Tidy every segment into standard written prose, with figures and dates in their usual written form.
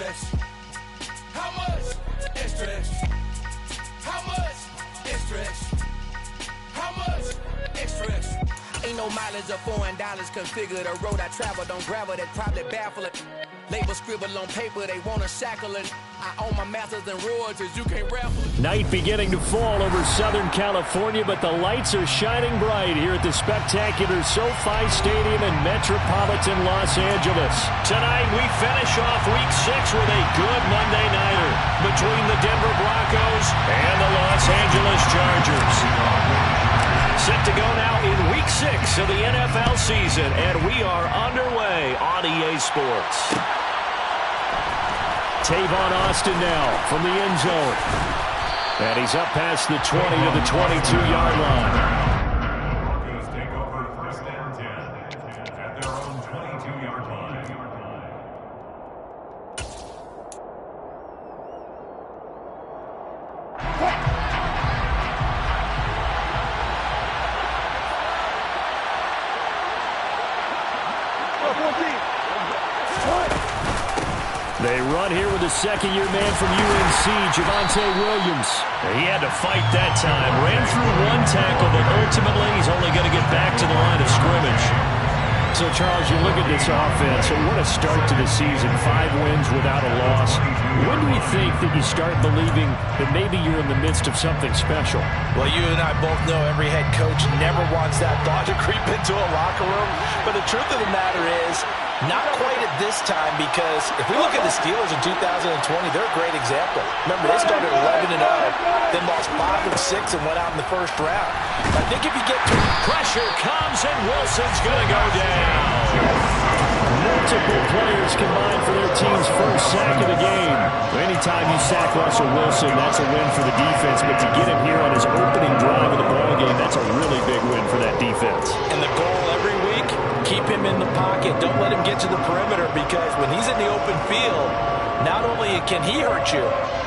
extra, extra? How much? Extra, extra. How much? Extra, extra. How much? Extra, extra. Ain't no mileage of $4 configure the road I travel. Don't gravel, that probably baffle it. Label scribble on paper, they want to shackle it. I own my masters and royalties, you can't raffle. Night beginning to fall over Southern California, but the lights are shining bright here at the spectacular SoFi Stadium in metropolitan Los Angeles. Tonight we finish off Week 6 with a good Monday nighter between the Denver Broncos and the Los Angeles Chargers. Set to go now in Week 6 of the NFL season, and we are underway on EA Sports. Tavon Austin now from the end zone. And he's up past the 20 to the 22-yard line. Broncos take over first and 10 at their own 22-yard line. They run here with a second-year man from UNC, Javonte Williams. He had to fight that time. Ran through one tackle, but ultimately he's only going to get back to the line of scrimmage. So, Charles, you look at this offense, and what a start to the season. 5 wins without a loss. When do you think that you start believing that maybe you're in the midst of something special? Well, you and I both know every head coach never wants that thought to creep into a locker room. But the truth of the matter is, not quite at this time, because if we look at the Steelers in 2020, they're a great example. Remember, they started 11-0, then lost 5 of 6 and went out in the first round. I think if you get to pressure comes and Wilson's going to go down. Multiple players combined for their team's first sack of the game. Anytime you sack Russell Wilson, that's a win for the defense. But to get him here on his opening drive of the ballgame, that's a really big win for that defense. And the goal every week, keep him in the pocket. Don't let him get to the perimeter, because when he's in the open field, not only can he hurt you,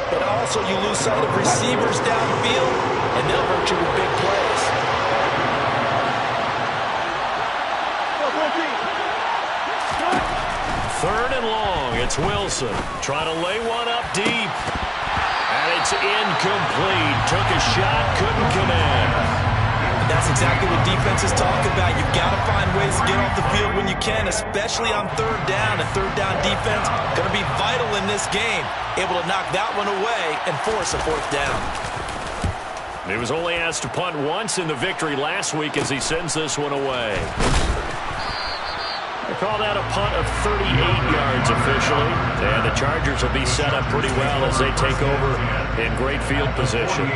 but also you lose sight of receivers downfield, and they'll hurt you with big plays. Third and long, it's Wilson. Trying to lay one up deep. And it's incomplete. Took a shot, couldn't connect. That's exactly what defenses talk about. You've got to find ways to get off the field when you can, especially on third down. And third down defense going to be vital in this game. Able to knock that one away and force a fourth down. He was only asked to punt once in the victory last week as he sends this one away. They call that a punt of 38 yards officially. And the Chargers will be set up pretty well as they take over in great field position.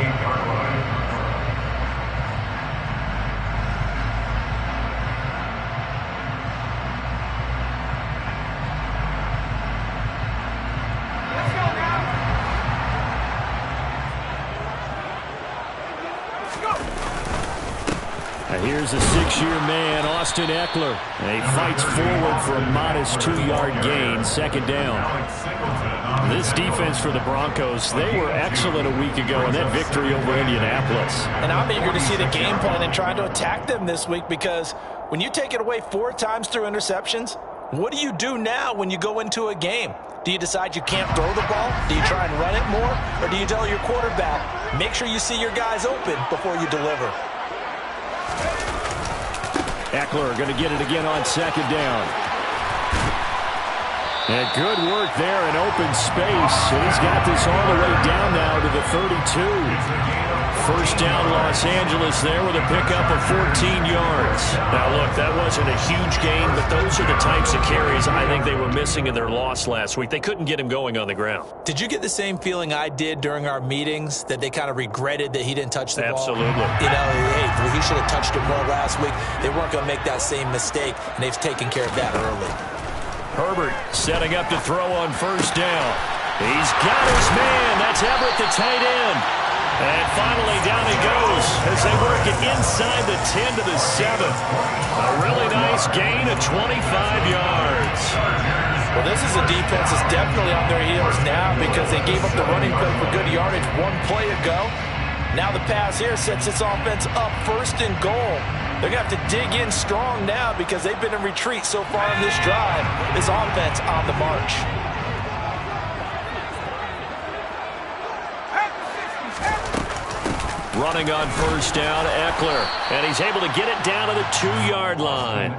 Here's a 6-year man, Austin Eckler. And he fights forward for a modest 2-yard gain, second down. This defense for the Broncos, they were excellent a week ago in that victory over Indianapolis. And I'm eager to see the game plan and try to attack them this week, because when you take it away 4 times through interceptions, what do you do now when you go into a game? Do you decide you can't throw the ball? Do you try and run it more? Or do you tell your quarterback, make sure you see your guys open before you deliver? Eckler going to get it again on second down. And good work there in open space. And he's got this all the way down now to the 32. First down Los Angeles there with a pickup of 14 yards. Now look, that wasn't a huge gain, but those are the types of carries I think they were missing in their loss last week. They couldn't get him going on the ground. Did you get the same feeling I did during our meetings, that they kind of regretted that he didn't touch the ball? Absolutely. You know, hey, he should have touched it more last week. They weren't going to make that same mistake, and they've taken care of that early. Herbert setting up to throw on first down. He's got his man. That's Everett, the tight end. And finally down he goes as they work it inside the 10 to the 7. A really nice gain of 25 yards. Well, this is a defense that's definitely on their heels now, because they gave up the running play for good yardage one play ago. Now the pass here sets this offense up first and goal. They're going to have to dig in strong now, because they've been in retreat so far in this drive. This offense on the march. Running on first down, Eckler. And he's able to get it down to the 2-yard line.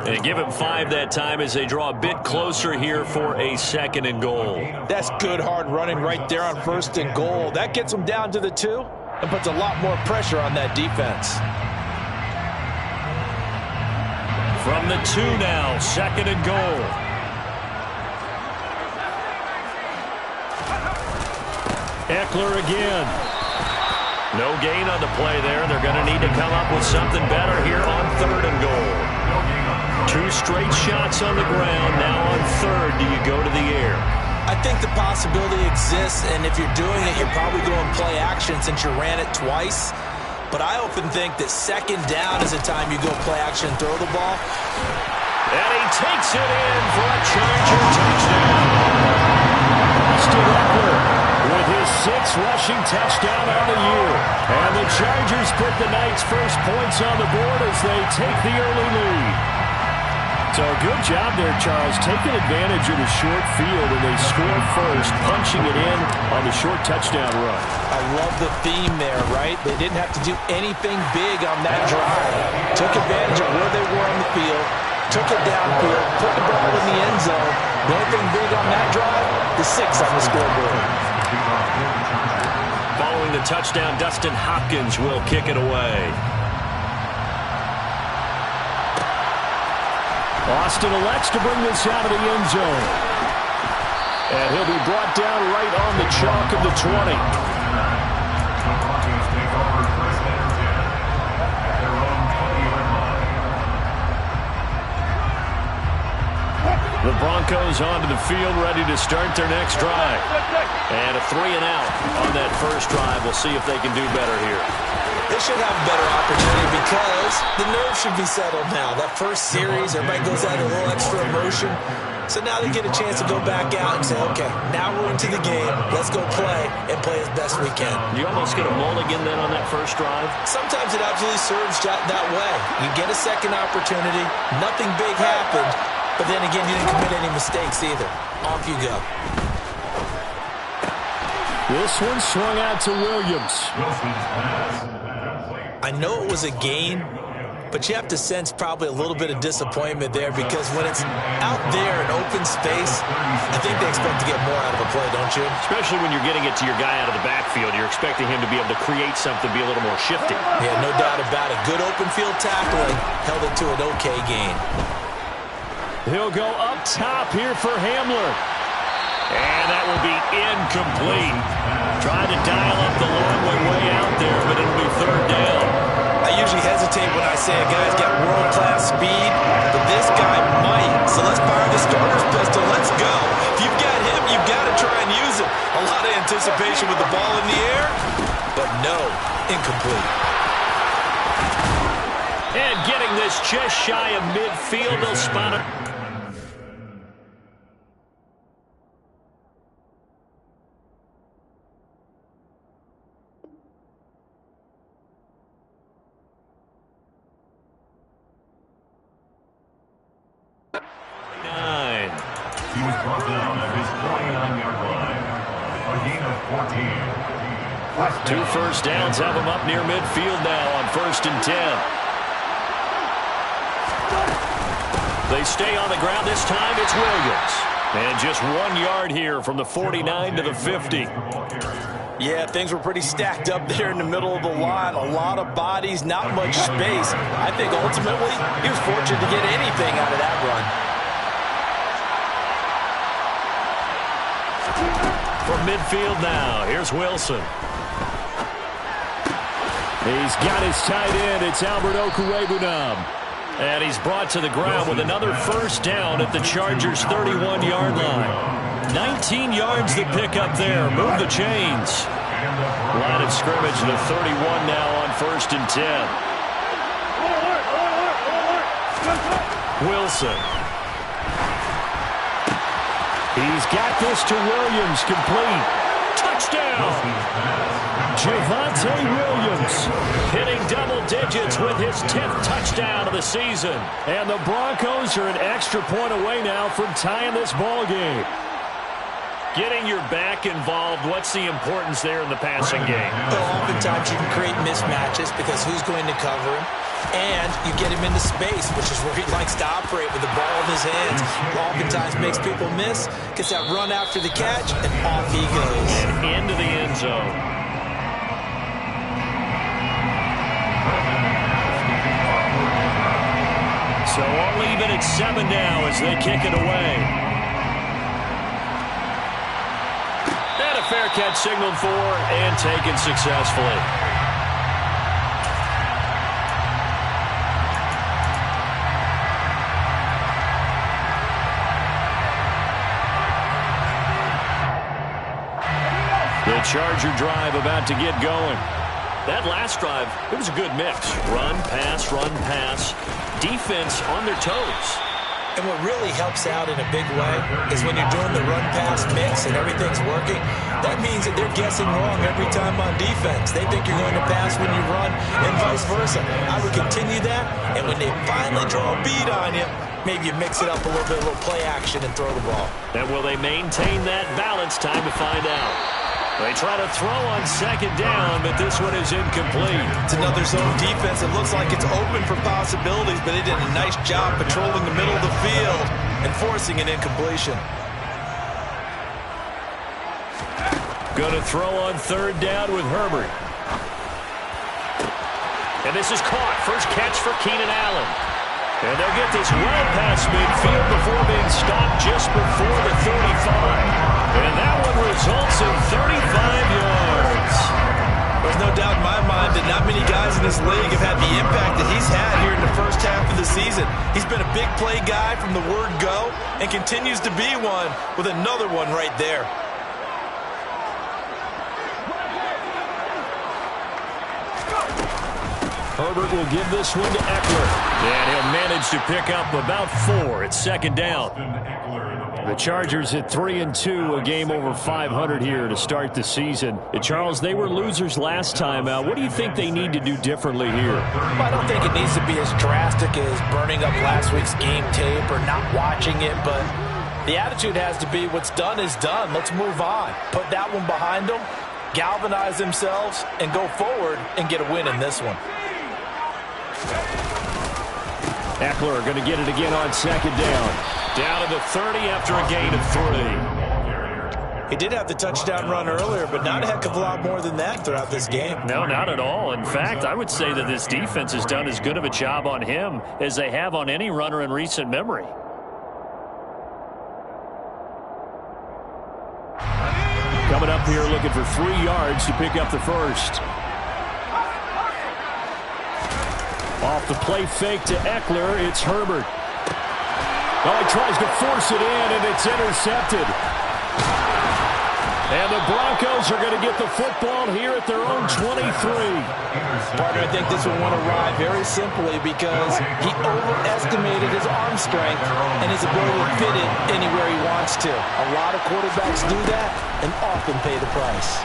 And give him 5 that time as they draw a bit closer here for a 2nd and goal. That's good hard running right there on 1st and goal. That gets them down to the 2 and puts a lot more pressure on that defense. From the 2 now, 2nd and goal. Eckler again. No gain on the play there. They're going to need to come up with something better here on 3rd and goal. 2 straight shots on the ground. Now on 3rd, do you go to the air? I think the possibility exists, and if you're doing it, you're probably going play action since you ran it twice. But I often think that 2nd down is the time you go play action and throw the ball. And he takes it in for a Charger touchdown. Austin Eckler with his 6th rushing touchdown on the year. And the Chargers put the night's first points on the board as they take the early lead. So good job there, Charles, taking advantage of the short field, and they score first, punching it in on the short touchdown run. I love the theme there, right? They didn't have to do anything big on that drive. Took advantage of where they were on the field, took it downfield, put the ball in the end zone. The only thing big on that drive, the 6 on the scoreboard. Following the touchdown, Dustin Hopkins will kick it away. Austin elects to bring this out of the end zone. And he'll be brought down right on the chalk of the 20. The Broncos take over 1st and 10 at their own 20-yard line. The Broncos onto the field, ready to start their next drive. And a 3-and-out on that first drive. We'll see if they can do better here. They should have a better opportunity because the nerves should be settled now. That first series, everybody goes out a little extra emotion. So now they get a chance to go back out and say, okay, now we're into the game. Let's go play and play as best we can. You almost get a mulligan then on that first drive? Sometimes it absolutely serves that way. You get a second opportunity. Nothing big happened. But then again, you didn't commit any mistakes either. Off you go. This one swung out to Williams. I know it was a gain, but you have to sense probably a little bit of disappointment there because when it's out there in open space, I think they expect to get more out of a play, don't you? Especially when you're getting it to your guy out of the backfield. You're expecting him to be able to create something, be a little more shifty. Yeah, no doubt about it. Good open field tackling. Held it to an okay gain. He'll go up top here for Hamler. And that will be incomplete. Trying to dial up the long way out there, but it'll be 3rd down. I usually hesitate when I say a guy's got world-class speed, but this guy might. So let's fire the starter's pistol. Let's go. If you've got him, you've got to try and use him. A lot of anticipation with the ball in the air, but no, incomplete. And getting this just shy of midfield, they'll spot it. He was brought down at his 49-yard line. A gain of 14. 2 first downs have him up near midfield now on 1st and 10. They stay on the ground. This time it's Williams. And just 1 yard here from the 49 to the 50. Yeah, things were pretty stacked up there in the middle of the line. A lot of bodies, not much space. I think ultimately he was fortunate to get anything out of that run. From midfield now, here's Wilson. He's got his tight end. It's Albert Okwuegbunam. And he's brought to the ground with another first down at the Chargers' 31-yard line. 19 yards to pick up there. Move the chains. Line of scrimmage to the 31 now on 1st and 10. Wilson. He's got this to Williams, complete. Touchdown! Javonte Williams hitting double digits with his 10th touchdown of the season. And the Broncos are an extra point away now from tying this ball game. Getting your back involved, what's the importance there in the passing game? Well, oftentimes you can create mismatches because who's going to cover him? And you get him into space, which is where he likes to operate with the ball in his hands. Oftentimes makes people miss, gets that run after the catch, and off he goes. And into the end zone. So all even at 7 now as they kick it away. And a fair catch signaled for and taken successfully. The Charger drive about to get going. That last drive, it was a good mix. Run, pass, defense on their toes. And what really helps out in a big way is when you're doing the run-pass mix and everything's working, that means that they're guessing wrong every time on defense. They think you're going to pass when you run and vice versa. I would continue that, and when they finally draw a bead on you, maybe you mix it up a little bit, a little play action and throw the ball. And will they maintain that balance? Time to find out. They try to throw on second down, but this one is incomplete. It's another zone defense. It looks like it's open for possibilities, but they did a nice job patrolling the middle of the field and forcing an incompletion. Going to throw on third down with Herbert. And this is caught. First catch for Keenan Allen. And they'll get this well past midfield before being stopped just before the 35. And that one results in 35 yards. There's no doubt in my mind that not many guys in this league have had the impact that he's had here in the first half of the season. He's been a big play guy from the word go and continues to be one with another one right there. Herbert will give this one to Eckler. And he'll manage to pick up about 4 at second down. The Chargers at 3-2, a game over 500 here to start the season. Charles, they were losers last time out. What do you think they need to do differently here? Well, I don't think it needs to be as drastic as burning up last week's game tape or not watching it, but the attitude has to be what's done is done. Let's move on. Put that one behind them, galvanize themselves, and go forward and get a win in this one. Eckler going to get it again on second down. Down to the 30 after a gain of 3. He did have the touchdown run earlier, but not a heck of a lot more than that throughout this game. No, not at all. In fact, I would say that this defense has done as good of a job on him as they have on any runner in recent memory. Coming up here looking for 3 yards to pick up the first. Off the play fake to Eckler, it's Herbert. Oh, he tries to force it in, and it's intercepted. And the Broncos are going to get the football here at their own 23. Partner, I think this one won't arrive very simply because he overestimated his arm strength and his ability to fit it anywhere he wants to. A lot of quarterbacks do that and often pay the price.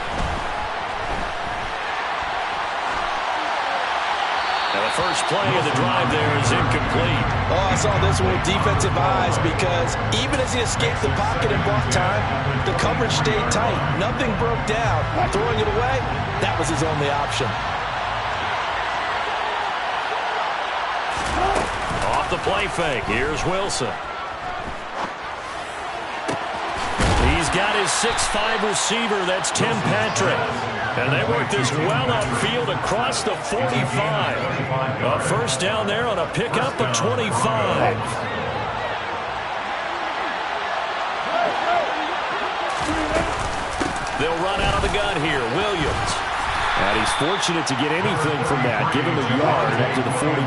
And the first play of the drive there is incomplete. Oh, I saw this one with defensive eyes because even as he escaped the pocket and bought time, the coverage stayed tight. Nothing broke down. Throwing it away, that was his only option. Off the play fake, here's Wilson. He's got his 6'5" receiver, that's Tim Patrick. And they work this well upfield across the 45. A first down there on a pickup of 25. They'll run out of the gun here, Williams. And he's fortunate to get anything from that. Give him a yard up to the 49.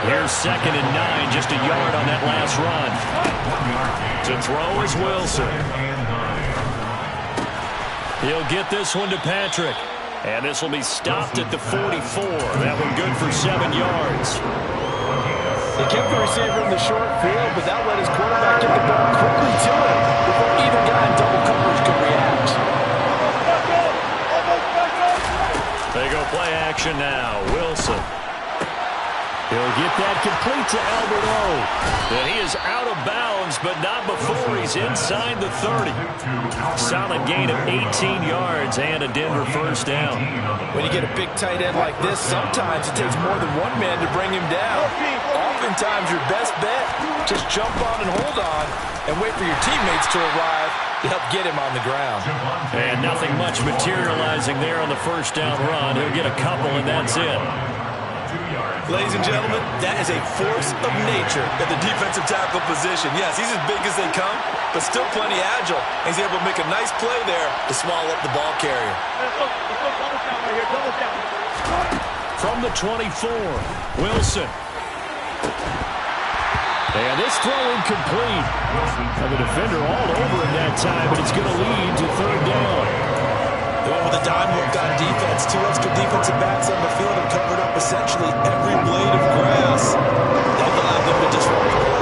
Here's 2nd and 9, just a yard on that last run. To throw is Wilson. He'll get this one to Patrick. And this will be stopped at the 44. That one good for 7 yards. He kept the receiver in the short field, but that let his quarterback get the ball quickly to him before either guy in double coverage could react. They go play action now. Wilson. He'll He'll get that complete to Albert O. And he is out of bounds, but not before he's inside the 30. Solid gain of 18 yards and a Denver first down. When you get a big tight end like this, sometimes it takes more than one man to bring him down. Oftentimes, your best bet, just jump on and hold on and wait for your teammates to arrive to help get him on the ground. And nothing much materializing there on the first down run. He'll get a couple, and that's it. Ladies and gentlemen, that is a force of nature at the defensive tackle position. Yes, he's as big as they come, but still plenty agile. He's able to make a nice play there to swallow up the ball carrier. From the 24, Wilson. And this throw incomplete. And the defender all over him that time, but it's going to lead to third down. Going with a dime hook on defense. Two extra defensive backs on the field and covered up essentially every blade of grass. That allowed them to disrupt the play.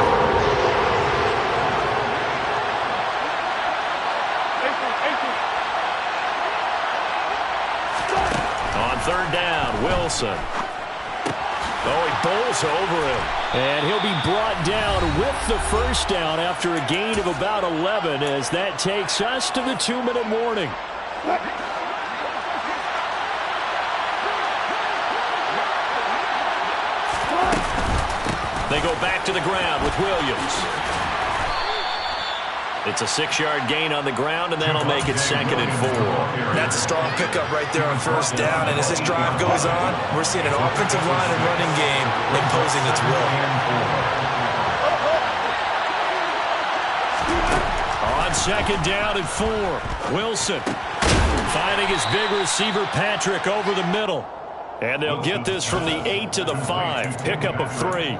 On third down, Wilson. Oh, he bowls over him. And he'll be brought down with the first down after a gain of about 11 as that takes us to the 2-minute warning. They go back to the ground with Williams. It's a 6-yard gain on the ground, and that'll make it 2nd and 4. That's a strong pickup right there on first down. And as this drive goes on, we're seeing an offensive line and running game imposing its will. On 2nd down and 4, Wilson finding his big receiver Patrick over the middle. And they'll get this from the 8 to the 5. Pickup of 3.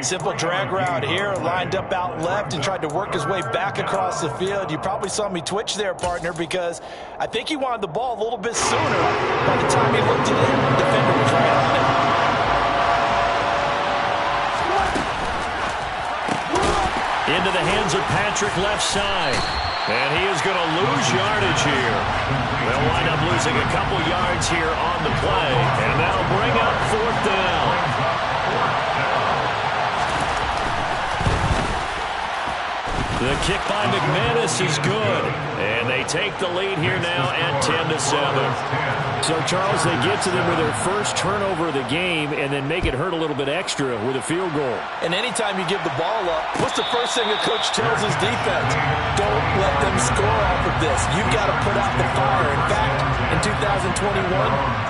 Simple drag route here, lined up out left and tried to work his way back across the field. You probably saw me twitch there, partner, because I think he wanted the ball a little bit sooner. By the time he looked at it, the defender was right on it. Into the hands of Patrick left side. And he is going to lose yardage here. They'll wind up losing a couple yards here on the play. And that'll bring up 4th down. The kick by McManus is good. And they take the lead here now at 10-7. So, Charles, they get to them with their first turnover of the game and then make it hurt a little bit extra with a field goal. And anytime you give the ball up, what's the first thing a coach tells his defense? Don't let them score off of this. You've got to put out the fire. In fact, in 2021,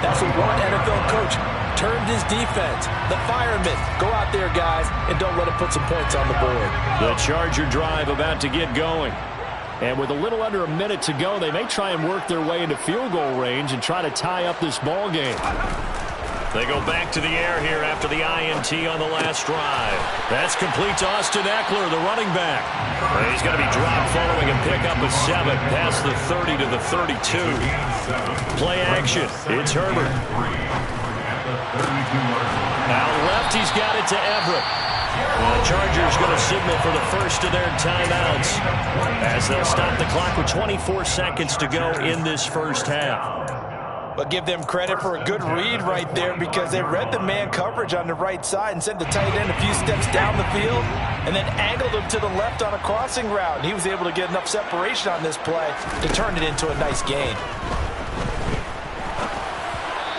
that's what one NFL coach turned his defense. The firemen. Go out there, guys, and don't let them put some points on the board. The Charger drive about to get going. And with a little under a minute to go, they may try and work their way into field goal range and try to tie up this ball game. They go back to the air here after the INT on the last drive. That's complete to Austin Eckler, the running back. He's going to be dropped following a pickup of 7 past the 30 to the 32. Play action. It's Herbert. Now left, he's got it to Everett. Well, the Chargers going to signal for the first of their timeouts as they'll stop the clock with 24 seconds to go in this first half. But give them credit for a good read right there because they read the man coverage on the right side and sent the tight end a few steps down the field and then angled him to the left on a crossing route. And he was able to get enough separation on this play to turn it into a nice gain.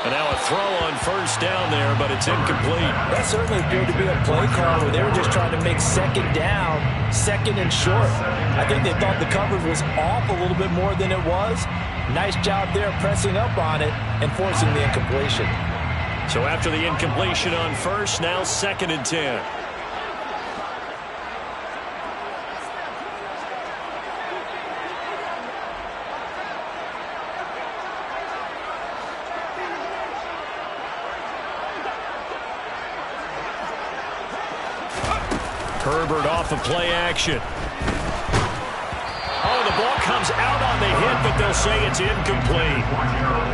And now a throw on first down there, but it's incomplete. That certainly appeared to be a play call where they were just trying to make second down, second and short. I think they thought the coverage was off a little bit more than it was. Nice job there pressing up on it and forcing the incompletion. So after the incompletion on first, now 2nd and 10. Herbert off of play action. Oh, the ball comes out on the hit, but they'll say it's incomplete.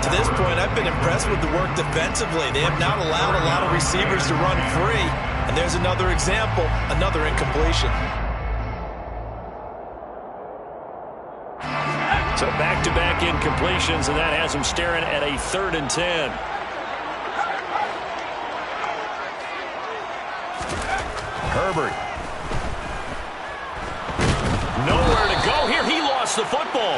To this point, I've been impressed with the work defensively. They have not allowed a lot of receivers to run free. And there's another example, another incompletion. So back-to-back incompletions, and that has them staring at a 3rd and 10. Herbert. Nowhere to go here. He lost the football.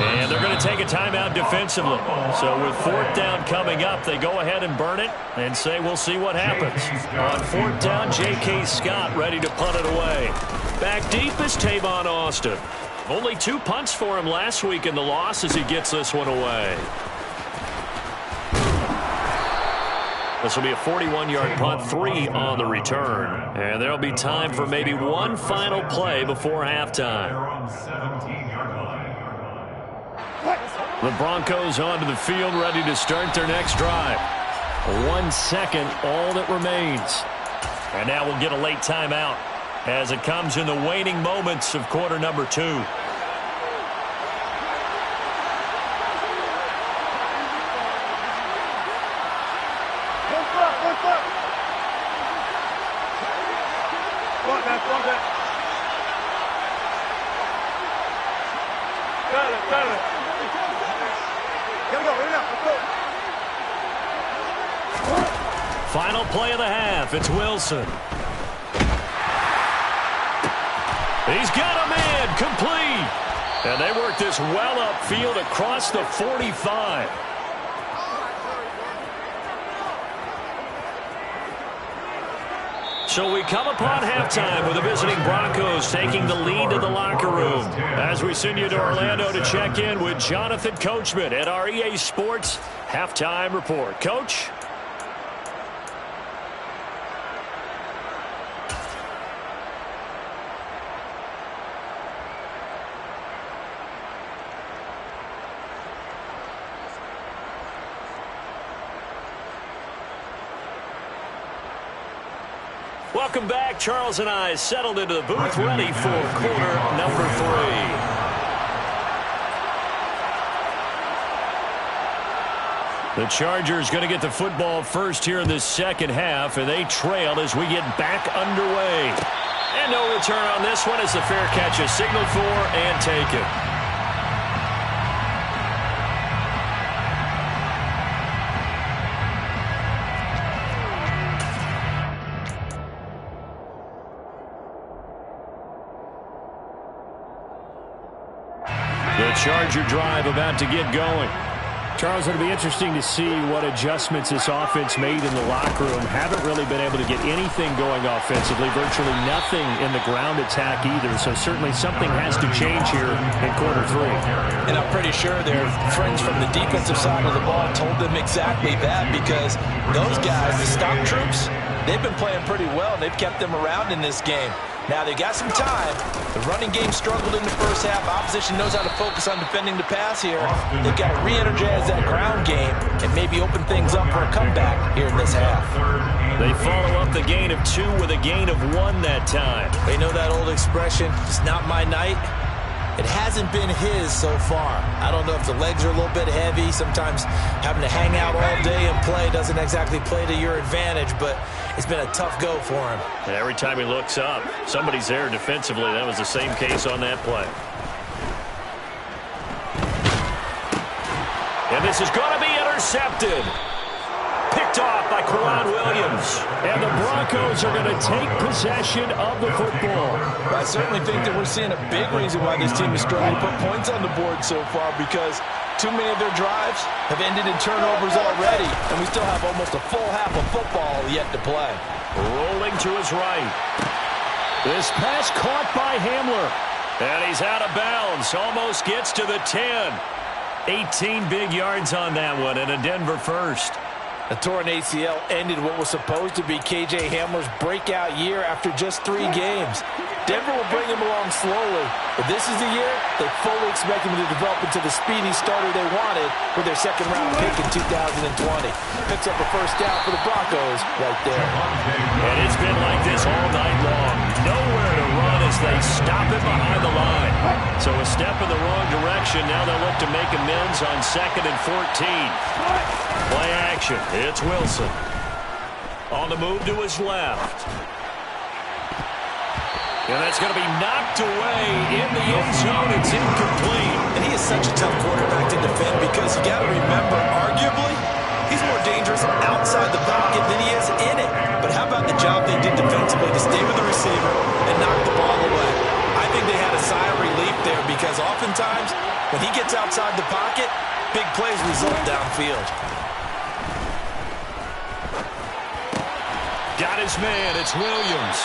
And they're going to take a timeout defensively. So with fourth down coming up, they go ahead and burn it and say we'll see what happens. On fourth down, J.K. Scott ready to punt it away. Back deep is Tavon Austin. Only 2 punts for him last week in the loss as he gets this one away. This will be a 41-yard punt, 3 on the return. And there will be time for maybe one final play before halftime. The Broncos onto the field, ready to start their next drive. 1 second, all that remains. And now we'll get a late timeout as it comes in the waning moments of quarter number 2. Final play of the half. It's Wilson. He's got a man complete. And they work this well upfield across the 45. So we come upon halftime with the visiting Broncos taking the lead to the locker room. As we send you to Orlando to check in with Jonathan Coachman at our EA Sports Halftime Report. Coach? Welcome back. Charles and I settled into the booth, ready for quarter number 3. The Chargers going to get the football first here in this second half, and they trail as we get back underway. And no return on this one as the fair catch is signaled for and taken. The Charger drive about to get going. Charles, it'll be interesting to see what adjustments this offense made in the locker room. Haven't really been able to get anything going offensively, virtually nothing in the ground attack either. So certainly something has to change here in quarter 3. And I'm pretty sure their friends from the defensive side of the ball told them exactly that, because those guys, the stock troops, they've been playing pretty well. They've kept them around in this game. Now, they got some time. The running game struggled in the first half. Opposition knows how to focus on defending the pass here. They've got to re-energize that ground game and maybe open things up for a comeback here in this half. They follow up the gain of 2 with a gain of 1 that time. They know that old expression, it's not my night. It hasn't been his so far. I don't know if the legs are a little bit heavy. Sometimes having to hang out all day and play doesn't exactly play to your advantage, but it's been a tough go for him. And every time he looks up, somebody's there defensively. That was the same case on that play. And this is going to be intercepted. Picked off by Quan Williams. And the Broncos are going to take possession of the football. I certainly think that we're seeing a big reason why this team is struggling to put points on the board so far, because too many of their drives have ended in turnovers already, and we still have almost a full half of football yet to play. Rolling to his right. This pass caught by Hamler. And he's out of bounds. Almost gets to the 10. 18 big yards on that one, and a Denver first. A torn ACL ended what was supposed to be K.J. Hamler's breakout year after just 3 games. Denver will bring him along slowly, but this is the year they fully expect him to develop into the speedy starter they wanted with their second-round pick in 2020. Picks up a first down for the Broncos right there. And it's been like this all night long. Nowhere to run as they stop it behind the line. So a step in the wrong direction. Now they'll look to make amends on 2nd and 14. Play action. It's Wilson. On the move to his left. And that's going to be knocked away in the end zone. It's incomplete. And he is such a tough quarterback to defend, because you got to remember, arguably, he's more dangerous outside the pocket than he is in it. But how about the job they did defensively to stay oftentimes, when he gets outside the pocket, big plays result downfield. Got his man. It's Williams.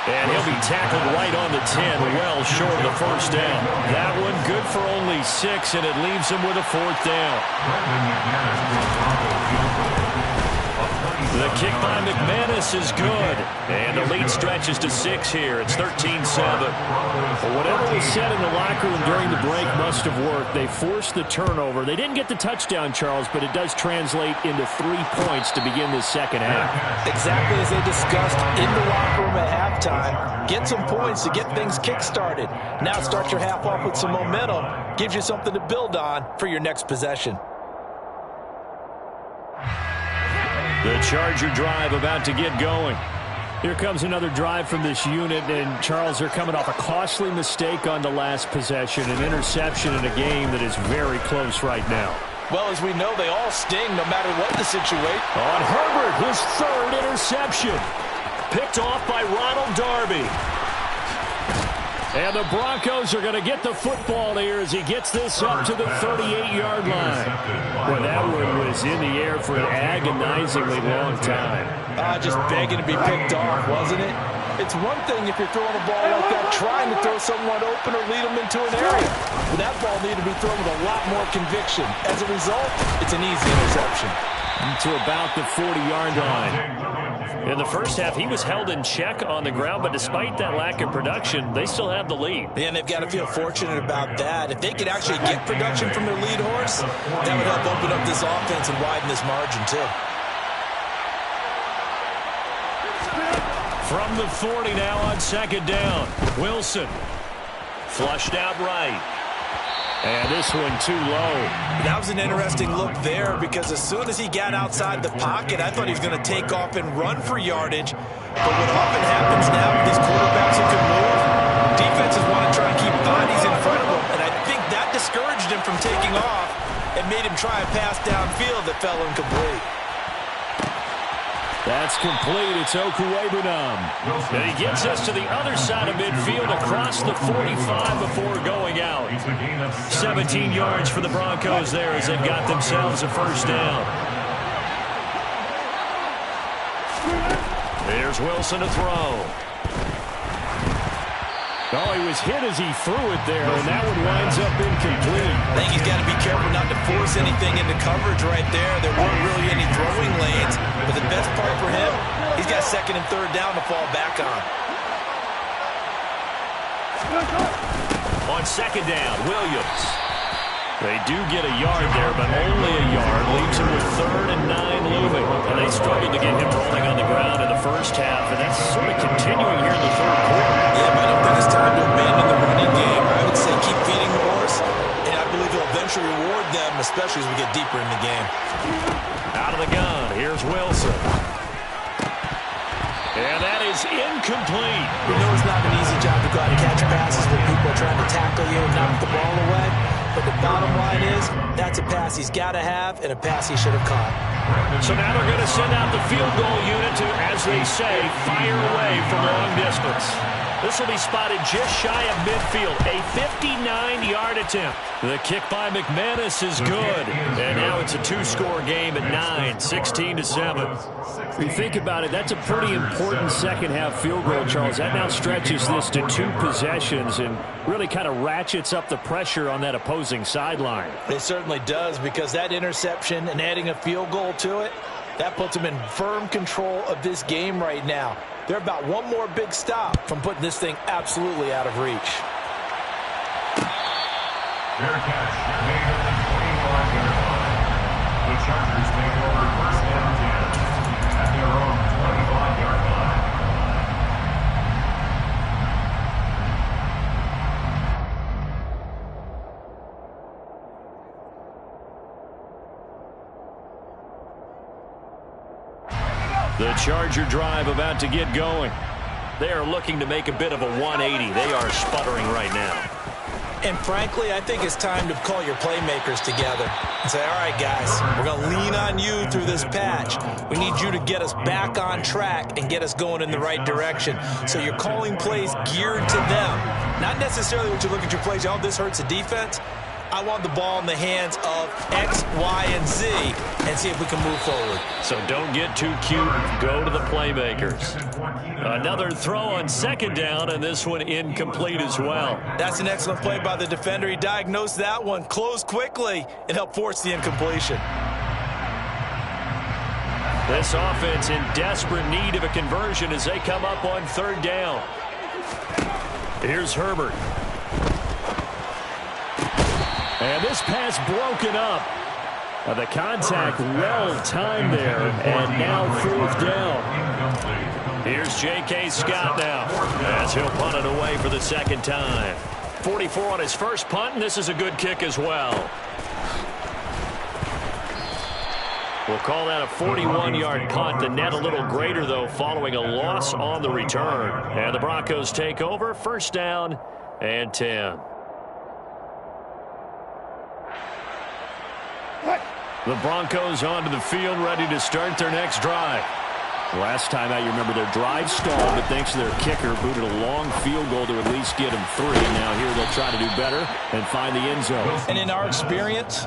And he'll be tackled right on the 10, well short of the first down. That one good for only 6, and it leaves him with a 4th down. The kick by McManus is good. And the lead stretches to 6 here. It's 13-7. Well, whatever was said in the locker room during the break must have worked. They forced the turnover. They didn't get the touchdown, Charles, but it does translate into 3 points to begin this second half. Exactly as they discussed in the locker room at halftime. Get some points to get things kick-started. Now start your half off with some momentum. Gives you something to build on for your next possession. The Charger drive about to get going. Here comes another drive from this unit, and Charles, they're coming off a costly mistake on the last possession, an interception in a game that is very close right now. Well, as we know, they all sting no matter what the situation. On Herbert, his 3rd interception. Picked off by Ronald Darby. And the Broncos are going to get the football here as he gets this up to the 38-yard line. Well, that one was in the air for an agonizingly long time. Just begging to be picked off, wasn't it? It's one thing if you're throwing a ball like that, trying to throw someone open or lead them into an area. But that ball needed to be thrown with a lot more conviction. As a result, it's an easy interception. To about the 40-yard line. In the first half, he was held in check on the ground, but despite that lack of production, they still have the lead. And they've got to feel fortunate about that. If they could actually get production from their lead horse, that would help open up this offense and widen this margin, too. From the 40 now on 2nd down. Wilson. Flushed out right. And this one too low. That was an interesting look there because as soon as he got outside the pocket, I thought he was going to take off and run for yardage. But what often happens now with these quarterbacks who can move, defenses want to try and keep bodies in front of them. And I think that discouraged him from taking off and made him try a pass downfield that fell incomplete. That's complete. It's Okuwebunam. And he gets us to the other side of midfield across the 45 before going out. 17 yards for the Broncos there as they got themselves a 1st down. There's Wilson to throw. Oh, he was hit as he threw it there, and that one winds up incomplete. I think he's got to be careful not to force anything into coverage right there. There weren't really any throwing lanes, but the best part for him, he's got 2nd and 3rd down to fall back on. On 2nd down, Williams. They do get a yard there, but only a yard. Leaves him with 3rd and 9 looming. And they struggled to get him rolling on the ground in the first half, and that's sort of continuing here in the 3rd quarter. Yeah, but I don't think it's time to abandon the running game. I would say keep feeding the horse, and I believe he'll eventually reward them, especially as we get deeper in the game. Out of the gun, here's Wilson. And that is incomplete. We know it's not an easy job to go out and catch passes when people are trying to tackle you and knock the ball away. But the bottom line is, that's a pass he's got to have and a pass he should have caught. So now they're going to send out the field goal unit to, as they say, fire away from long distance. This will be spotted just shy of midfield. A 59-yard attempt. The kick by McManus is good. And now it's a 2-score game at 9, 16-7. If you think about it, that's a pretty important second-half field goal, Charles. That now stretches this to 2 possessions and really kind of ratchets up the pressure on that opposing sideline. It certainly does, because that interception and adding a field goal to it, that puts them in firm control of this game right now. They're about one more big stop from putting this thing absolutely out of reach. Fair catch made at the 21-yard line. The Chargers take over 1st and 10 at their own 25-yard line. The Charger drive about to get going. They are looking to make a bit of a 180. They are sputtering right now. And frankly, I think it's time to call your playmakers together and say, all right, guys, we're going to lean on you through this patch. We need you to get us back on track and get us going in the right direction. So you're calling plays geared to them. Not necessarily what you look at your plays, oh, this hurts the defense. I want the ball in the hands of X, Y, and Z and see if we can move forward. So don't get too cute. Go to the playmakers. Another throw on second down, and this one incomplete as well. That's an excellent play by the defender. He diagnosed that one, closed quickly, and helped force the incompletion. This offense in desperate need of a conversion as they come up on third down. Here's Herbert. And this pass broken up. The contact well-timed there, and now fourth down. Here's J.K. Scott now, as he'll punt it away for the second time. 44 on his first punt, and this is a good kick as well. We'll call that a 41-yard punt. The net a little greater, though, following a loss on the return. And the Broncos take over, first down and 10. The Broncos onto the field, ready to start their next drive. Last time out, you remember their drive stalled, but thanks to their kicker, booted a long field goal to at least get them 3. Now here they'll try to do better and find the end zone. And in our experience,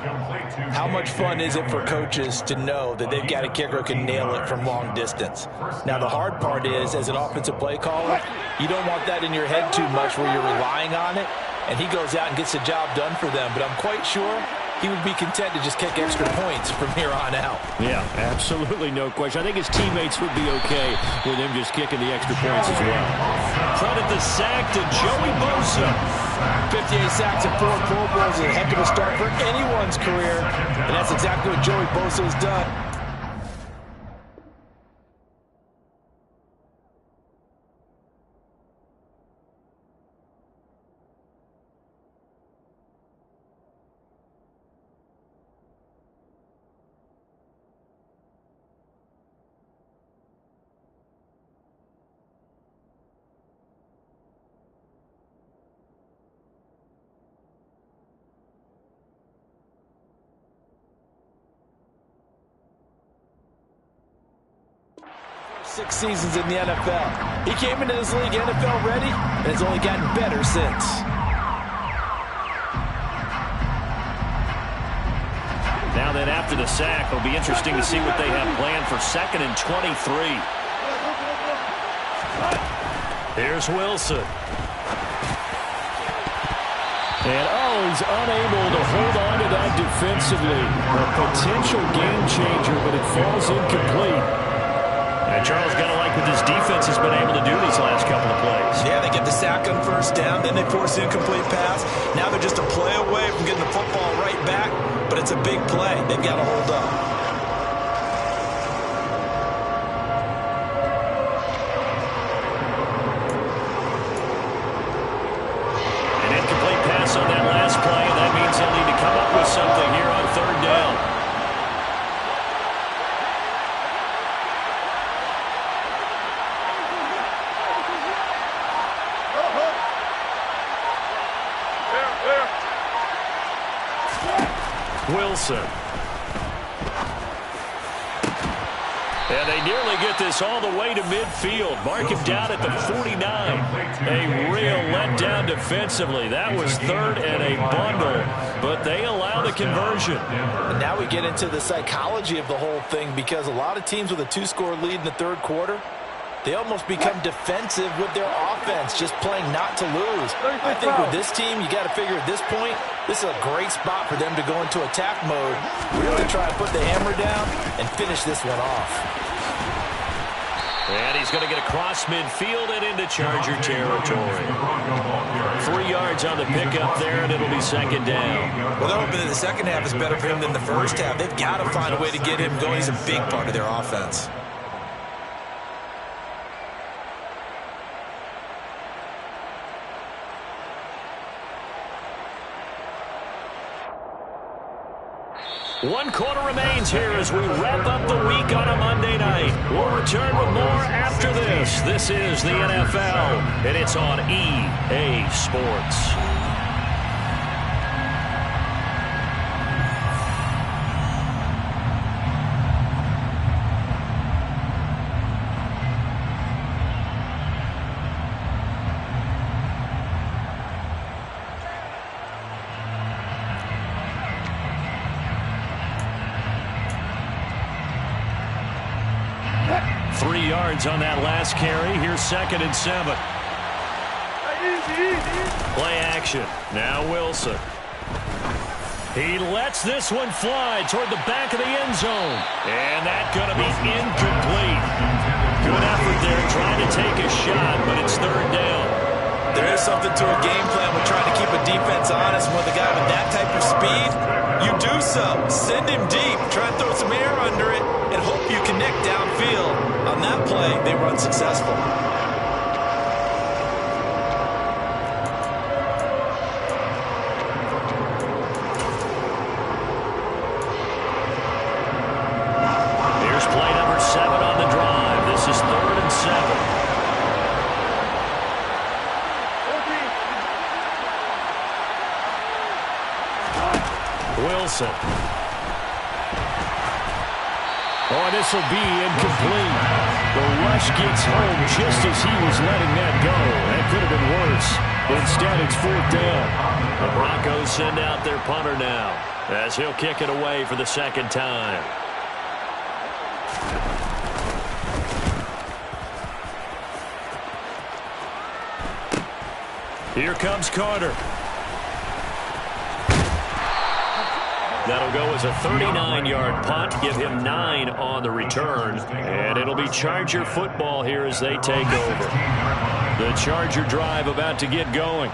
how much fun is it for coaches to know that they've got a kicker who can nail it from long distance? Now the hard part is, as an offensive play caller, you don't want that in your head too much where you're relying on it, and he goes out and gets the job done for them. But I'm quite sure he would be content to just kick extra points from here on out. Yeah, absolutely no question. I think his teammates would be okay with him just kicking the extra points as well. Credit the sack to Joey Bosa. 58 sacks and 4 Pro Bowls is a heck of a start for anyone's career, and that's exactly what Joey Bosa has done. Six seasons in the NFL. He came into this league NFL ready, and has only gotten better since. Now then, after the sack, it'll be interesting to see what they have planned for 2nd and 23. Here's Wilson. And, he's unable to hold on to that defensively. A potential game changer, but it falls incomplete. And Charles, got to like what this defense has been able to do these last couple of plays. Yeah, they get the sack on first down, then they force the incomplete pass. Now they're just a play away from getting the football right back, but it's a big play. They've got to hold up. An incomplete pass on that last play, and that means they'll need to come up with something here on third down. Wilson. And they nearly get this all the way to midfield. Mark him down at the 49. A real letdown defensively. That was 3rd and a bundle, but they allow the conversion. And now we get into the psychology of the whole thing, because a lot of teams with a 2-score lead in the third quarter, they almost become defensive with their offense, just playing not to lose. I think with this team, you got to figure at this point, this is a great spot for them to go into attack mode, really try to put the hammer down and finish this one off. And he's going to get across midfield and into Charger territory. 3 yards on the pickup there, and it'll be second down. Well, they're hoping that the second half is better for him than the first half. They've got to find a way to get him going. He's a big part of their offense. One quarter remains here as we wrap up the week on a Monday night. We'll return with more after this. This is the NFL, and it's on EA Sports. 3 yards on that last carry. Here's 2nd and 7. Play action. Now Wilson. He lets this one fly toward the back of the end zone. And that's going to be incomplete. Good effort there trying to take a shot, but it's 3rd down. There is something to a game plan with trying to keep a defense honest. With a guy with that type of speed, you do so. Send him deep. Try and throw some air under it and hope you connect downfield. On that play, they were unsuccessful. Here's play number 7 on the drive. This is 3rd and 7. Wilson. Oh, this will be incomplete. The rush gets home just as he was letting that go. That could have been worse. Instead, it's 4th down. The Broncos send out their punter now as he'll kick it away for the 2nd time. Here comes Carter. That'll go as a 39-yard punt, give him 9 on the return, and it'll be Charger football here as they take over. The Charger drive about to get going.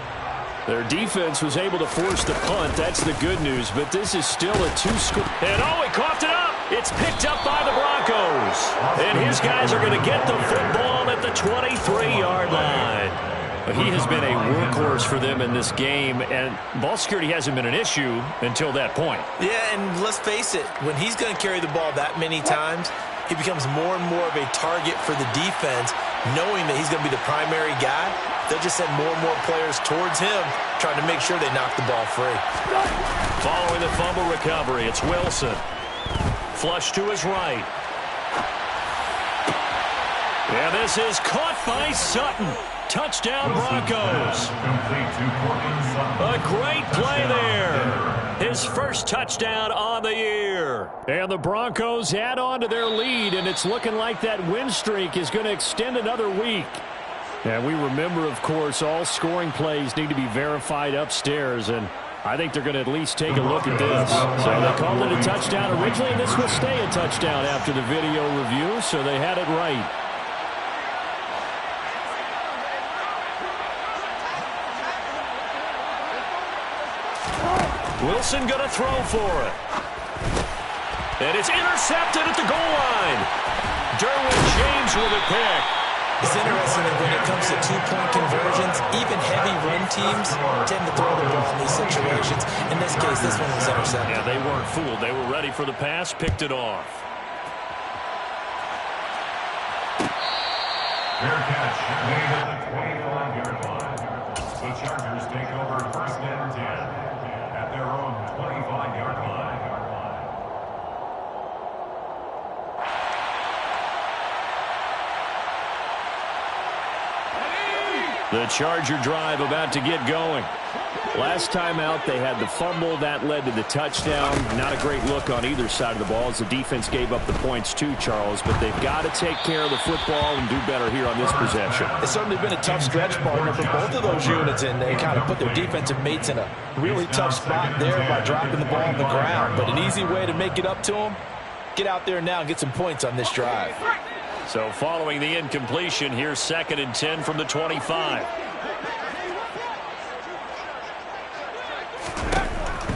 Their defense was able to force the punt. That's the good news, but this is still a 2-score. And oh, he coughed it up. It's picked up by the Broncos. And his guys are going to get the football at the 23-yard line. He has been a workhorse for them in this game, and ball security hasn't been an issue until that point. Yeah, and let's face it, when he's going to carry the ball that many times, he becomes more and more of a target for the defense, knowing that he's going to be the primary guy. They'll just send more and more players towards him, trying to make sure they knock the ball free. Following the fumble recovery, it's Wilson. Flush to his right. And this is caught by Sutton. Touchdown, Broncos. A great play there. His first touchdown on the year. And the Broncos add on to their lead, and it's looking like that win streak is going to extend another week. And we remember, of course, all scoring plays need to be verified upstairs, and I think they're going to at least take a look at this. So they called it a touchdown originally, and this will stay a touchdown after the video review, so they had it right. Wilson going to throw for it. And it's intercepted at the goal line. Derwin James with a pick. It's interesting that when it comes to two-point conversions, even heavy run teams tend to throw the ball in these situations. In this case, this one was intercepted. Yeah, they weren't fooled. They were ready for the pass, picked it off. Fair catch made at the 25-yard line. The Chargers take over 1st and 10 at their own 25-yard line. The Charger drive about to get going. Last time out, they had the fumble. That led to the touchdown. Not a great look on either side of the ball as the defense gave up the points too, Charles. But they've got to take care of the football and do better here on this possession. It's certainly been a tough stretch, partner, for both of those units, and they kind of put their defensive mates in a really tough spot there by dropping the ball on the ground. But an easy way to make it up to them, get out there now and get some points on this drive. So following the incompletion, here's 2nd and 10 from the 25.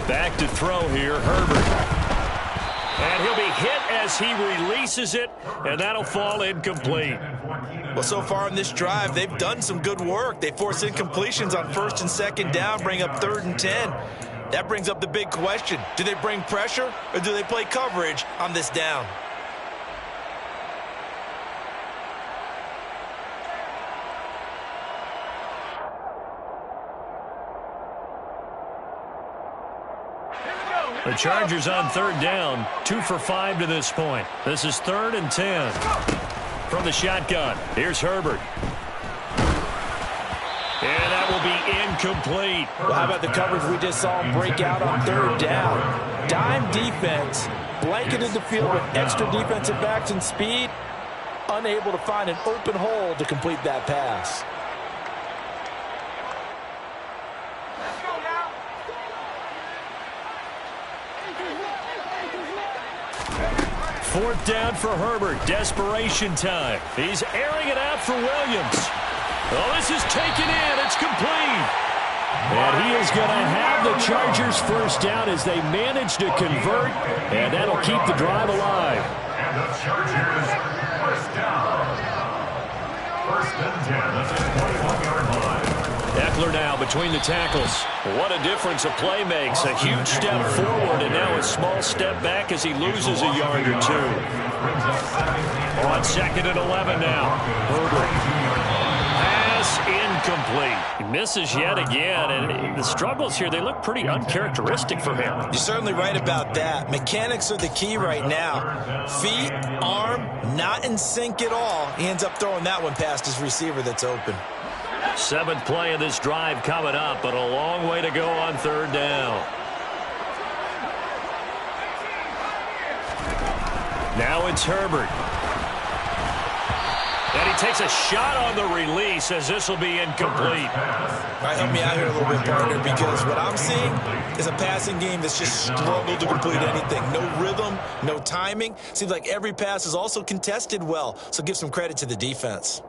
Back to throw here, Herbert. And he'll be hit as he releases it, and that'll fall incomplete. Well, so far in this drive, they've done some good work. They force incompletions on 1st and 2nd down, bring up 3rd and 10. That brings up the big question. Do they bring pressure, or do they play coverage on this down? The Chargers on 3rd down, 2 for 5 to this point. This is 3rd and 10. From the shotgun, here's Herbert. And that will be incomplete. Well, how about the coverage we just saw him break out on 3rd down? Dime defense, blanketed the field with extra defensive backs and speed. unable to find an open hole to complete that pass. Fourth down for Herbert. Desperation time. He's airing it out for Williams. Oh, this is taken in. It's complete. And he is going to have the Chargers first down as they manage to convert, and that'll keep the drive alive. And the Chargers first down. First and 10 at the 21-yard line. Eckler now between the tackles. What a difference a play makes. A huge step forward and now a small step back as he loses a yard or two. On 2nd and 11 now. Herbert. Pass incomplete. He misses yet again, and the struggles here, they look pretty uncharacteristic for him. You're certainly right about that. Mechanics are the key right now. Feet, arm, not in sync at all. He ends up throwing that one past his receiver that's open. 7th play of this drive coming up, but a long way to go on 3rd down. Now it's Herbert. And he takes a shot on the release as this will be incomplete. All right, help me out here a little bit, partner, because what I'm seeing is a passing game that's just struggled to complete anything. No rhythm, no timing. Seems like every pass is also contested well, so give some credit to the defense.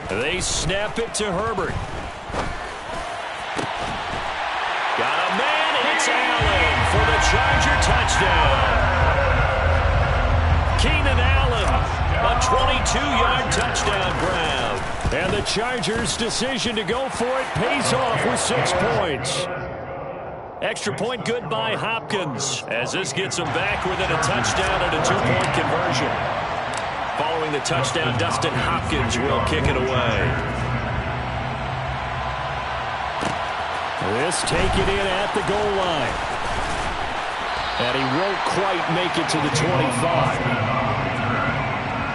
They snap it to Herbert. Got a man. It's Allen for the Charger touchdown. Keenan Allen, a 22-yard touchdown grab. And the Chargers' decision to go for it pays off with 6 points. Extra point good by Hopkins as this gets them back within a touchdown and a 2-point conversion. Following the touchdown, Dustin Hopkins will kick it away. This taken in at the goal line. And he won't quite make it to the 25.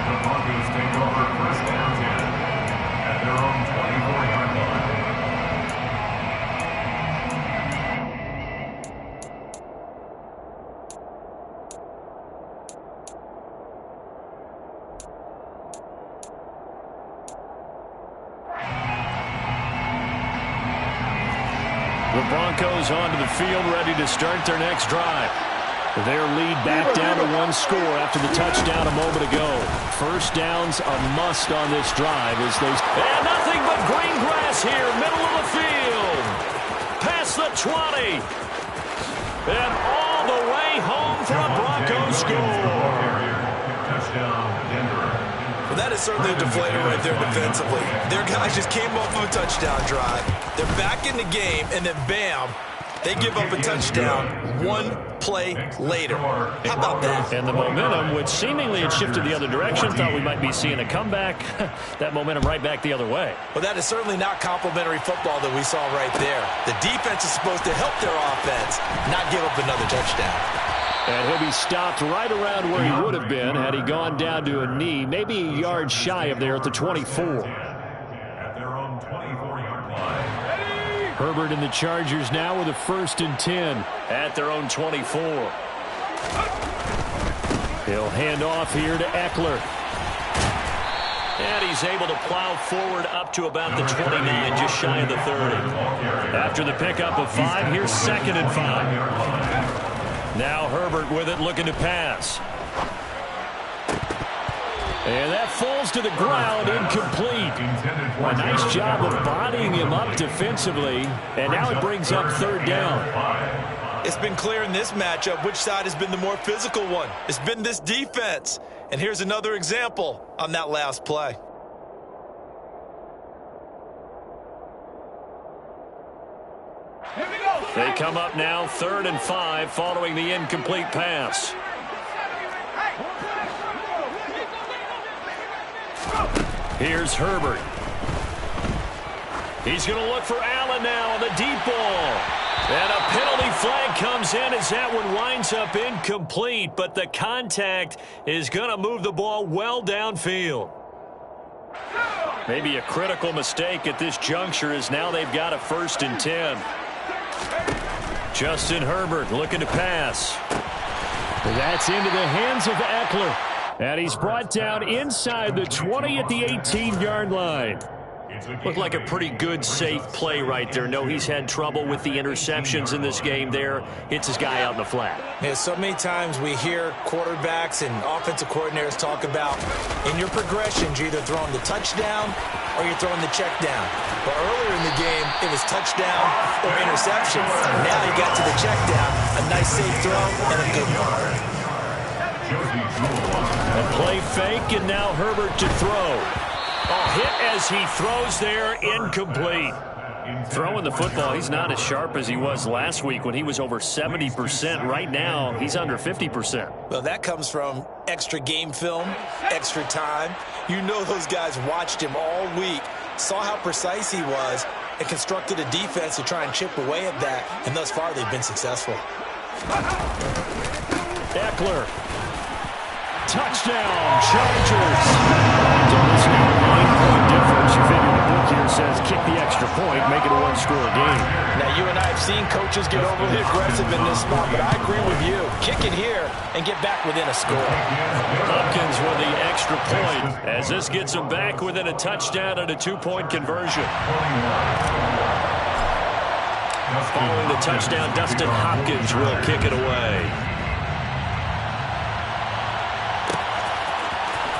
The Broncos take over first and 10 at their own 24-yard line. The Broncos onto the field, ready to start their next drive. Their lead back down to 1 score after the touchdown a moment ago. First down's a must on this drive as they... And nothing but green grass here, middle of the field. Past the 20. And all the way home for a Broncos score. Touchdown, Denver. Well, that is certainly a deflator right there defensively. Their guys just came off of a touchdown drive. They're back in the game, and then bam, they give up a touchdown 1 play later. How about that? And the momentum, which seemingly had shifted the other direction, thought we might be seeing a comeback. That momentum right back the other way. Well, that is certainly not complimentary football that we saw right there. The defense is supposed to help their offense, not give up another touchdown. And he'll be stopped right around where he would have been had he gone down to a knee, maybe a yard shy of there at the 24. At their own 24-yard line. Herbert and the Chargers now with a 1st and 10 at their own 24. He'll hand off here to Eckler. And he's able to plow forward up to about the 29, just shy of the 30. After the pickup of 5, here's 2nd and 5. Now Herbert with it, looking to pass. And that falls to the ground, incomplete. A nice job of bodying him up defensively. And now it brings up 3rd down. It's been clear in this matchup which side has been the more physical one. It's been this defense. And here's another example on that last play. They come up now 3rd and 5 following the incomplete pass. Here's Herbert. He's going to look for Allen now on the deep ball. And a penalty flag comes in as that one winds up incomplete, but the contact is going to move the ball well downfield. Maybe a critical mistake at this juncture as now they've got a 1st and 10. Justin Herbert looking to pass. That's into the hands of Eckler. And he's brought down inside the 20 at the 18-yard line. Looked like a pretty good, safe play right there. No, he's had trouble with the interceptions in this game there. Hits his guy out in the flat. Yeah, so many times we hear quarterbacks and offensive coordinators talk about in your progressions, you're either throwing the touchdown or you're throwing the check down. But earlier in the game, it was touchdown or interception. Now you got to the check down, a nice safe throw, and a good one. A play fake, and now Herbert to throw. Oh, hit as he throws there, incomplete. Throwing the football, he's not as sharp as he was last week when he was over 70%. Right now, he's under 50%. Well, that comes from extra game film, extra time. You know those guys watched him all week, saw how precise he was, and constructed a defense to try and chip away at that, and thus far they've been successful. Eckler. Touchdown, Chargers. It's now a 9-point difference. You figure the book here says kick the extra point, make it a one-score game. Now, you and I have seen coaches get overly aggressive in this spot, but I agree with you. Kick it here and get back within a score. Hopkins with the extra point as this gets him back within a touchdown and a 2-point conversion. Following the touchdown, Dustin Hopkins will kick it away.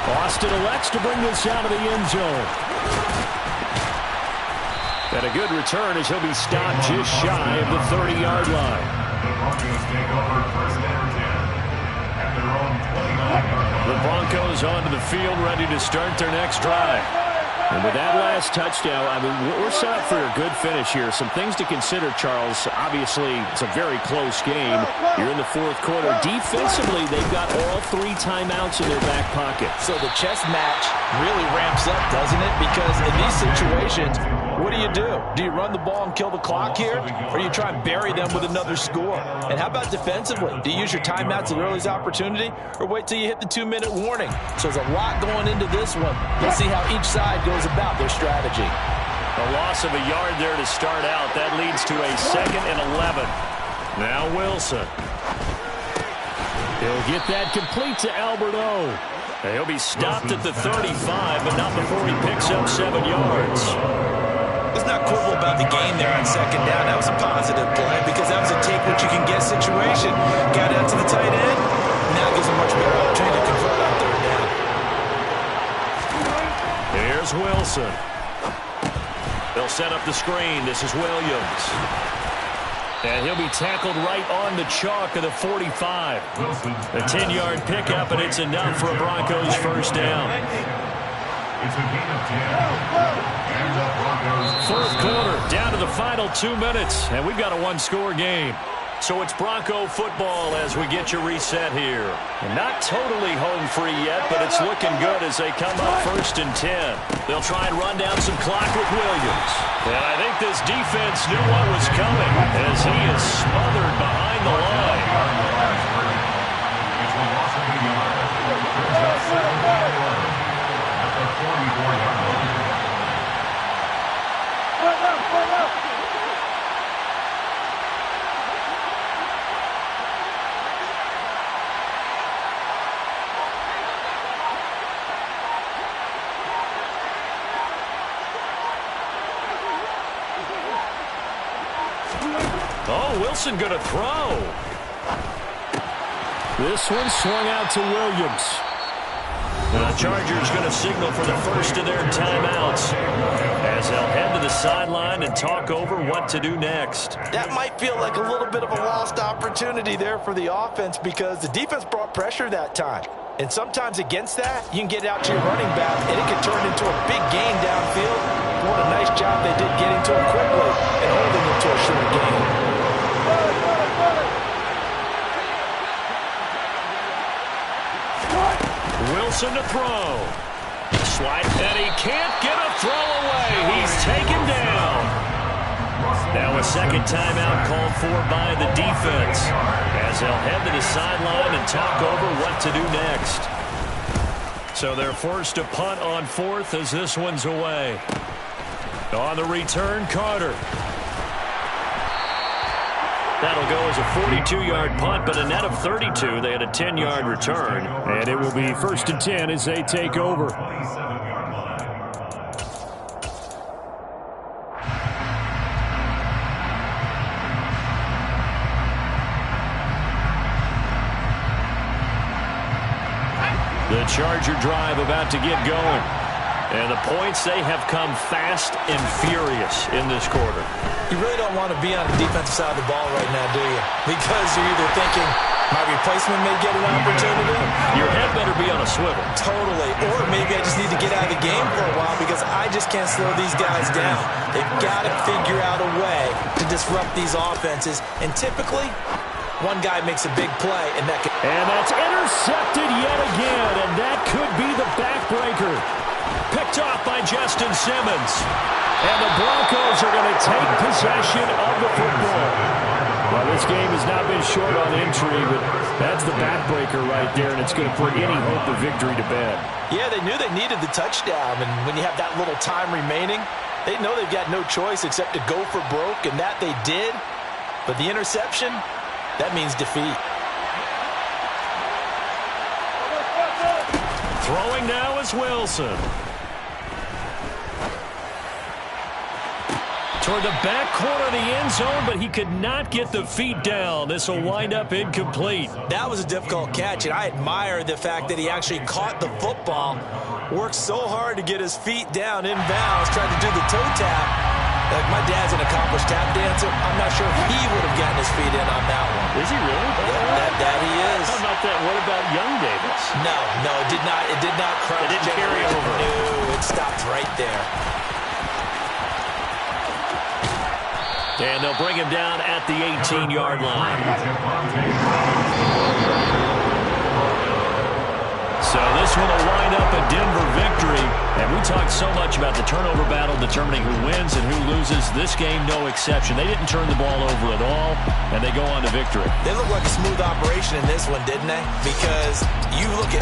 Austin elects to bring this out of the end zone. And a good return as he'll be stopped just shy of the 30-yard line. The Broncos take over first and 10 at their own 29-yard line. The Broncos onto the field, ready to start their next drive. And with that last touchdown, I mean, we're set up for a good finish here. Some things to consider, Charles. Obviously, it's a very close game. You're in the fourth quarter. Defensively, they've got all 3 timeouts in their back pocket. So the chess match really ramps up, doesn't it? Because in these situations, what do? Do you run the ball and kill the clock here? Or do you try and bury them with another score? And how about defensively? Do you use your timeouts at earliest opportunity? Or wait till you hit the 2-minute warning? So there's a lot going into this one. Let's see how each side goes about their strategy. A loss of a yard there to start out. That leads to a 2nd and 11. Now Wilson. He'll get that complete to Albert O. He'll be stopped at the 35, but not before he picks up 7 yards. Let's not quibble about the game there on 2nd down. That was a positive play because that was a take-what-you-can-get situation. Got out to the tight end. Now gives a much better opportunity to convert on 3rd down. Here's Wilson. They'll set up the screen. This is Williams. And he'll be tackled right on the chalk of the 45. A 10-yard pickup, and it's enough for a Broncos first down. It's a gain of 10. And the Broncos Fourth quarter, down to the final 2 minutes, and we've got a one-score game. So it's Bronco football as we get you reset here. And not totally home free yet, but it's looking good as they come up 1st and 10. They'll try and run down some clock with Williams. And I think this defense knew what was coming as he is smothered behind the line. It's a loss of a yard. There's a 7th and 11 at the 44-yard line. Oh, Wilson going to throw. This one swung out to Williams. The Chargers going to signal for the first of their timeouts as they'll head to the sideline and talk over what to do next. That might feel like a little bit of a lost opportunity there for the offense because the defense brought pressure that time. And sometimes against that, you can get out to your running back, and it can turn into a big gain downfield. What a nice job they did getting to him quickly and holding him to a short gain. Wilson to throw. Swipe, and he can't get a throw away. He's taken down. Now a second timeout called for by the defense as they'll head to the sideline and talk over what to do next. So they're forced to punt on 4th as this one's away. On the return, Carter. That'll go as a 42-yard punt, but a net of 32. They had a 10-yard return. And it will be 1st and 10 as they take over. The Charger drive about to get going. And the points, they have come fast and furious in this quarter. You really don't want to be on the defensive side of the ball right now, do you? Because you're either thinking, my replacement may get an opportunity. Your head better be on a swivel. Totally. Or maybe I just need to get out of the game for a while because I just can't slow these guys down. They've got to figure out a way to disrupt these offenses. And typically, one guy makes a big play, and that could... And that's intercepted yet again, and that could be the backbreaker. Picked off by Justin Simmons. And the Broncos are going to take possession of the football. Well, this game has not been short on entry, but that's the backbreaker right there, and it's going to put any hope of victory to bed. Yeah, they knew they needed the touchdown, and when you have that little time remaining, they know they've got no choice except to go for broke, and that they did. But the interception, that means defeat. Throwing now is Wilson. Toward the back corner of the end zone, but he could not get the feet down. This will wind up incomplete. That was a difficult catch, and I admire the fact that he actually caught the football. Worked so hard to get his feet down inbounds, tried to do the toe tap. Like, my dad's an accomplished tap dancer. I'm not sure he would have gotten his feet in on that one. Is he really? Yeah, that he is. How about that? What about young Davis? No, it did not. It did not crunch. It didn't carry over. No, it stopped right there. And they'll bring him down at the 18-yard line. So this one will wind up a Denver victory. And we talked so much about the turnover battle determining who wins and who loses. This game, no exception. They didn't turn the ball over at all, and they go on to victory. They look like a smooth operation in this one, didn't they? Because you look at